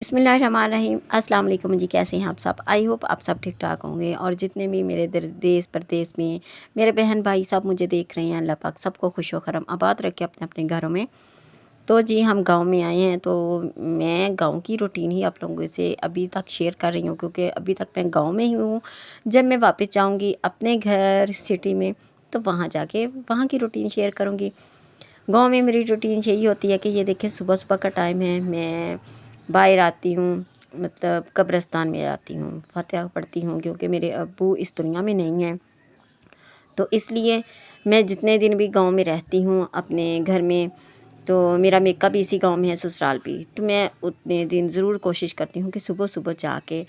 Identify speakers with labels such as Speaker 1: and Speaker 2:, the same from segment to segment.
Speaker 1: बिस्मिल्लाहिर्रहमानिर्रहीम। अस्सलाम वालेकुम जी। कैसे हैं आप सब? आई होप आप सब ठीक ठाक होंगे। और जितने भी मेरे देश प्रदेश में मेरे बहन भाई सब मुझे देख रहे हैं, अल्लाह पाक सबको खुश व खरम आबाद रखे अपने अपने घरों में। तो जी हम गांव में आए हैं, तो मैं गांव की रूटीन ही आप लोगों से अभी तक शेयर कर रही हूँ, क्योंकि अभी तक मैं गांव में ही हूँ। जब मैं वापस जाऊँगी अपने घर सिटी में, तो वहाँ जाके वहाँ की रूटीन शेयर करूँगी। गांव में मेरी रूटीन यही होती है कि ये देखिए, सुबह सुबह का टाइम है, मैं बाहर आती हूँ, मतलब कब्रिस्तान में जाती हूँ, फातिहा पढ़ती हूँ, क्योंकि मेरे अब्बू इस दुनिया में नहीं हैं। तो इसलिए मैं जितने दिन भी गांव में रहती हूँ अपने घर में, तो मेरा मेका भी इसी गांव में है, ससुराल भी, तो मैं उतने दिन ज़रूर कोशिश करती हूँ कि सुबह सुबह जाके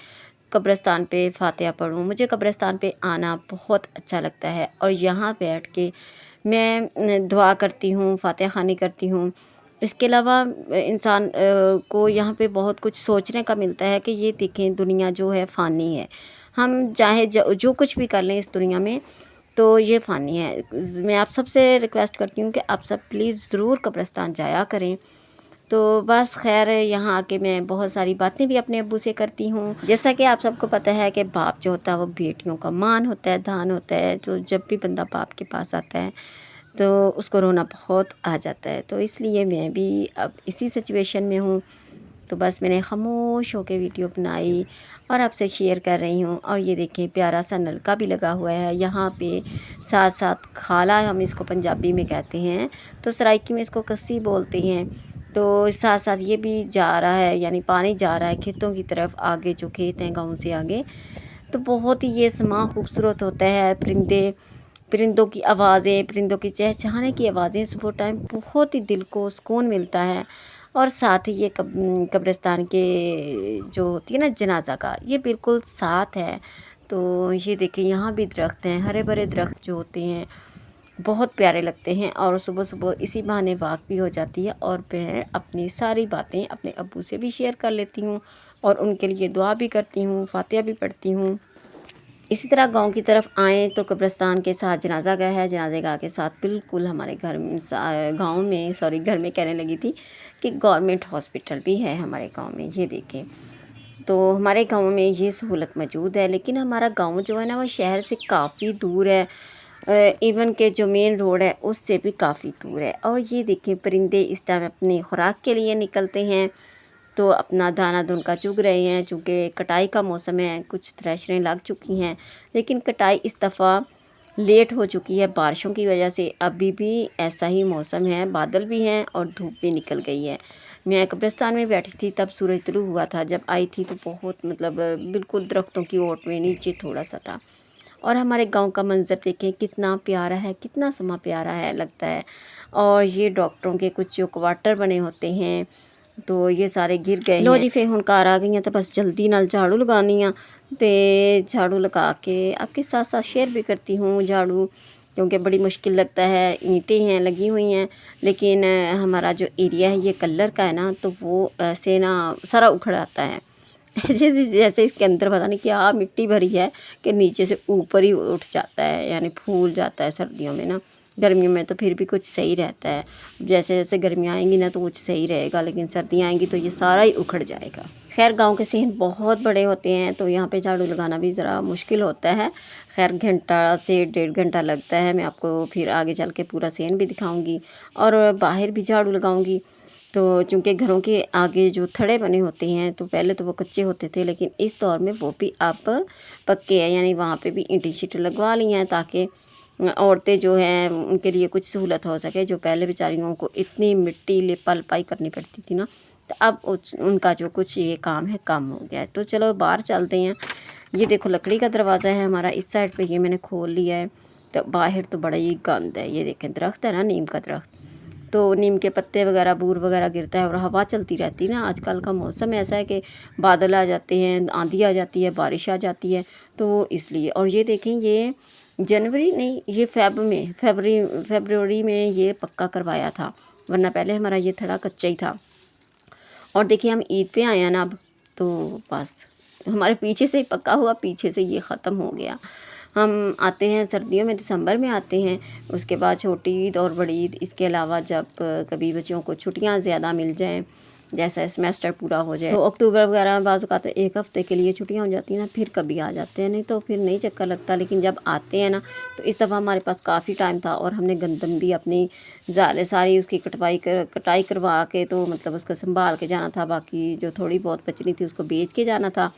Speaker 1: कब्रिस्तान पे फातिहा पढूँ। मुझे कब्रिस्तान पे आना बहुत अच्छा लगता है, और यहाँ बैठ के मैं दुआ करती हूँ, फातिहा ख़वानी करती हूँ। इसके अलावा इंसान को यहाँ पे बहुत कुछ सोचने का मिलता है कि ये देखें, दुनिया जो है फ़ानी है। हम चाहे जो कुछ भी कर लें इस दुनिया में, तो ये फ़ानी है। मैं आप सबसे रिक्वेस्ट करती हूँ कि आप सब प्लीज़ ज़रूर कब्रिस्तान जाया करें। तो बस खैर, यहाँ आके मैं बहुत सारी बातें भी अपने अब्बू से करती हूँ। जैसा कि आप सबको पता है कि बाप जो होता है वो बेटियों का मान होता है, धान होता है। तो जब भी बंदा बाप के पास आता है तो उसको रोना बहुत आ जाता है। तो इसलिए मैं भी अब इसी सिचुएशन में हूँ। तो बस मैंने खामोश होकर वीडियो बनाई और आपसे शेयर कर रही हूँ। और ये देखें, प्यारा सा नलका भी लगा हुआ है यहाँ पे। साथ साथ खाला, हम इसको पंजाबी में कहते हैं, तो सराइकी में इसको कस्सी बोलते हैं। तो साथ साथ ये भी जा रहा है, यानी पानी जा रहा है खेतों की तरफ। आगे जो खेत हैं गाँव से आगे, तो बहुत ही ये समा खूबसूरत होता है। परिंदों की आवाज़ें, परिंदों की चहचहाने की आवाज़ें सुबह टाइम, बहुत ही दिल को सुकून मिलता है। और साथ ही ये कब्रिस्तान के जो होती है ना जनाजा का, ये बिल्कुल साथ है। तो ये देखिए, यहाँ भी दरख्त हैं, हरे भरे दरख्त जो होते हैं बहुत प्यारे लगते हैं। और सुबह सुबह इसी बहाने वॉक भी हो जाती है, और मैं अपनी सारी बातें अपने अब्बू से भी शेयर कर लेती हूँ, और उनके लिए दुआ भी करती हूँ, फातिहा भी पढ़ती हूँ। इसी तरह गांव की तरफ आएँ तो कब्रिस्तान के साथ जनाजा गाह है। जनाजे गाह के साथ बिल्कुल हमारे घर में गाँव में, सॉरी घर में कहने लगी थी, कि गवर्नमेंट हॉस्पिटल भी है हमारे गांव में। ये देखें, तो हमारे गांव में ये सहूलत मौजूद है। लेकिन हमारा गांव जो है ना, वो शहर से काफ़ी दूर है। इवन के जो मेन रोड है उससे भी काफ़ी दूर है। और ये देखें, परिंदे इस टाइम अपनी खुराक के लिए निकलते हैं, तो अपना दाना उनका चुग रहे हैं। चूँकि कटाई का मौसम है, कुछ थ्रेशरें लग चुकी हैं, लेकिन कटाई इस दफ़ा लेट हो चुकी है बारिशों की वजह से। अभी भी ऐसा ही मौसम है, बादल भी हैं और धूप भी निकल गई है। मैं कब्रिस्तान में बैठी थी, तब सूरज तुलू हुआ था। जब आई थी तो बहुत, मतलब बिल्कुल दरख्तों की ओट में नीचे थोड़ा सा था। और हमारे गांव का मंज़र देखें, कितना प्यारा है, कितना समा प्यारा है लगता है। और ये डॉक्टरों के कुछ जो क्वार्टर बने होते हैं, तो ये सारे गिर गए हैं। लो जी, फिर हुण घर आ गई हैं, तो बस जल्दी नाल झाड़ू लगानी आ। ते झाड़ू लगा के आपके साथ साथ शेयर भी करती हूँ झाड़ू, क्योंकि बड़ी मुश्किल लगता है। ईंटें हैं लगी हुई हैं, लेकिन हमारा जो एरिया है ये कलर का है ना, तो वो ऐसे ना सारा उखड़ आता है। जैसे जैसे इसके अंदर पता नहीं क्या मिट्टी भरी है, कि नीचे से ऊपर ही उठ जाता है, यानी फूल जाता है सर्दियों में ना। गर्मियों में तो फिर भी कुछ सही रहता है। जैसे जैसे गर्मियाँ आएंगी ना तो कुछ सही रहेगा, लेकिन सर्दियाँ आएंगी तो ये सारा ही उखड़ जाएगा। खैर, गांव के सहन बहुत बड़े होते हैं, तो यहाँ पे झाड़ू लगाना भी ज़रा मुश्किल होता है। खैर, घंटा से 1.5 घंटा लगता है। मैं आपको फिर आगे चल के पूरा सहन भी दिखाऊँगी, और बाहर भी झाड़ू लगाऊँगी। तो चूँकि घरों के आगे जो थड़े बने होते हैं, तो पहले तो वो कच्चे होते थे, लेकिन इस दौर में वो भी अब पक्के हैं, यानी वहाँ पे भी ईंटें शीटें लगवा ली हैं, ताकि औरतें जो हैं उनके लिए कुछ सहूलत हो सके। जो पहले बेचारियों को इतनी मिट्टी लिपा लिपाई करनी पड़ती थी ना, तो अब उनका जो कुछ ये काम है कम हो गया है। तो चलो बाहर चलते हैं। ये देखो, लकड़ी का दरवाज़ा है हमारा, इस साइड पे ये मैंने खोल लिया है। तो बाहर तो बड़ा ही गंद है। ये देखें, दरख्त है ना, नीम का दरख्त, तो नीम के पत्ते वगैरह, बूर वगैरह गिरता है, और हवा चलती रहती है ना। आजकल का मौसम ऐसा है कि बादल आ जाते हैं, आंधी आ जाती है, बारिश आ जाती है, तो इसलिए। और ये देखें, ये जनवरी नहीं, ये फरवरी में ये पक्का करवाया था, वरना पहले हमारा ये थोड़ा कच्चा ही था। और देखिए, हम ईद पे आए हैं ना अब, तो बस हमारे पीछे से ही पक्का हुआ, पीछे से ये ख़त्म हो गया। हम आते हैं सर्दियों में, दिसंबर में आते हैं। उसके बाद छोटी ईद और बड़ी ईद, इसके अलावा जब कभी बच्चों को छुट्टियां ज़्यादा मिल जाएं, जैसा सेमेस्टर पूरा हो जाए। तो अक्टूबर वगैरह में बाज़ औक़ात 1 हफ़्ते के लिए छुट्टियाँ हो जाती हैं ना, फिर कभी आ जाते हैं, नहीं तो फिर नहीं चक्कर लगता। लेकिन जब आते हैं ना, तो इस दफ़ा हमारे पास काफ़ी टाइम था और हमने गंदम भी अपनी सारी उसकी कटाई करवा के, तो मतलब उसको संभाल के जाना था। बाकी जो थोड़ी बहुत बचनी थी उसको बेच के जाना था।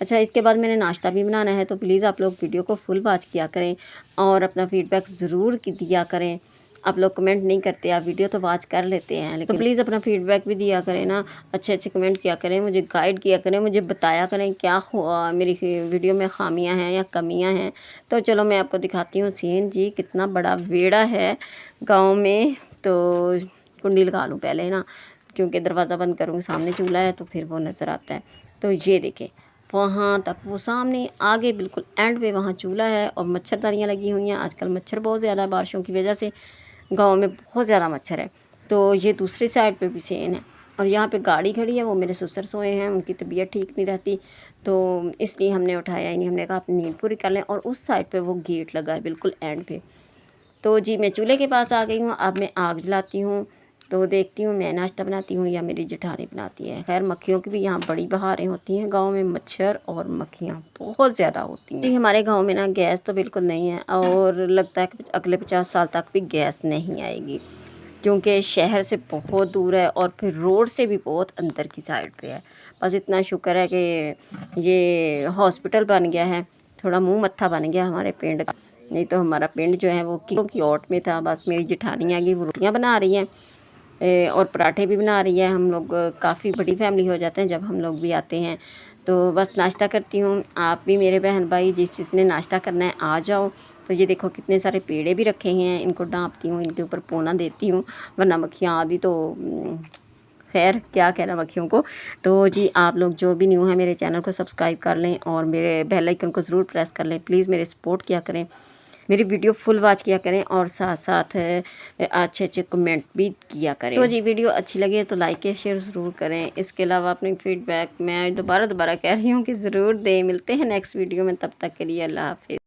Speaker 1: अच्छा, इसके बाद मैंने नाश्ता भी बनाना है, तो प्लीज़ आप लोग वीडियो को फुल वॉच किया करें और अपना फ़ीडबैक ज़रूर दिया करें। आप लोग कमेंट नहीं करते, आप वीडियो तो वॉच कर लेते हैं, लेकिन तो प्लीज़ अपना फ़ीडबैक भी दिया करें ना, अच्छे कमेंट किया करें, मुझे गाइड किया करें, मुझे बताया करें क्या मेरी वीडियो में ख़ामियाँ हैं या कमियाँ हैं। तो चलो मैं आपको दिखाती हूँ सीन जी, कितना बड़ा वेड़ा है गाँव में। तो कुंडी लगा लूँ पहले ना, क्योंकि दरवाज़ा बंद करूँगी, सामने चूल्हा है तो फिर वो नज़र आता है। तो ये देखें, वहाँ तक वो सामने आगे बिल्कुल एंड पे वहाँ चूल्हा है और मच्छरदानियाँ लगी हुई हैं। आजकल मच्छर बहुत ज़्यादा है, बारिशों की वजह से गांव में बहुत ज़्यादा मच्छर है। तो ये दूसरी साइड पे भी सेम है और यहाँ पे गाड़ी खड़ी है, वो मेरे ससुर सोए हैं, उनकी तबीयत ठीक नहीं रहती, तो इसलिए हमने उठाया ही नहीं। हमने कहा अपनी नींद पूरी कर लें। और उस साइड पे वो गेट लगा है बिल्कुल एंड पे। तो जी मैं चूल्हे के पास आ गई हूँ, अब मैं आग जलाती हूँ, तो देखती हूँ मैं नाश्ता बनाती हूँ या मेरी जेठानी बनाती है। खैर मक्खियों की भी यहाँ बड़ी बहारें होती हैं गांव में, मच्छर और मक्खियाँ बहुत ज़्यादा होती हैं। जी हमारे गांव में ना गैस तो बिल्कुल नहीं है और लगता है कि अगले 50 साल तक भी गैस नहीं आएगी, क्योंकि शहर से बहुत दूर है और फिर रोड से भी बहुत अंदर की साइड पे है। बस इतना शुक्र है कि ये हॉस्पिटल बन गया है, थोड़ा मुँह मत्था बन गया हमारे पिंड का, नहीं तो हमारा पिंड जो है वो किलों की ओट में था। बस मेरी जेठानी आ गई, वो रोटियाँ बना रही हैं और पराठे भी बना रही है। हम लोग काफ़ी बड़ी फैमिली हो जाते हैं जब हम लोग भी आते हैं। तो बस नाश्ता करती हूँ, आप भी मेरे बहन भाई जिसने नाश्ता करना है आ जाओ। तो ये देखो कितने सारे पेड़े भी रखे हैं, इनको डांपती हूँ, इनके ऊपर पोना देती हूँ, वरना मक्खियाँ आदि तो खैर क्या कहना मक्खियों को। तो जी आप लोग जो भी न्यू है मेरे चैनल को सब्सक्राइब कर लें और मेरे बेल आइकन को ज़रूर प्रेस कर लें। प्लीज़ मेरे सपोर्ट किया करें, मेरी वीडियो फुल वॉच किया करें और साथ साथ अच्छे कमेंट भी किया करें। तो जी वीडियो अच्छी लगे तो लाइक या शेयर ज़रूर करें। इसके अलावा अपनी फीडबैक मैं दोबारा कह रही हूँ कि ज़रूर दें। मिलते हैं नेक्स्ट वीडियो में, तब तक के लिए अल्लाह हाफ़िज़।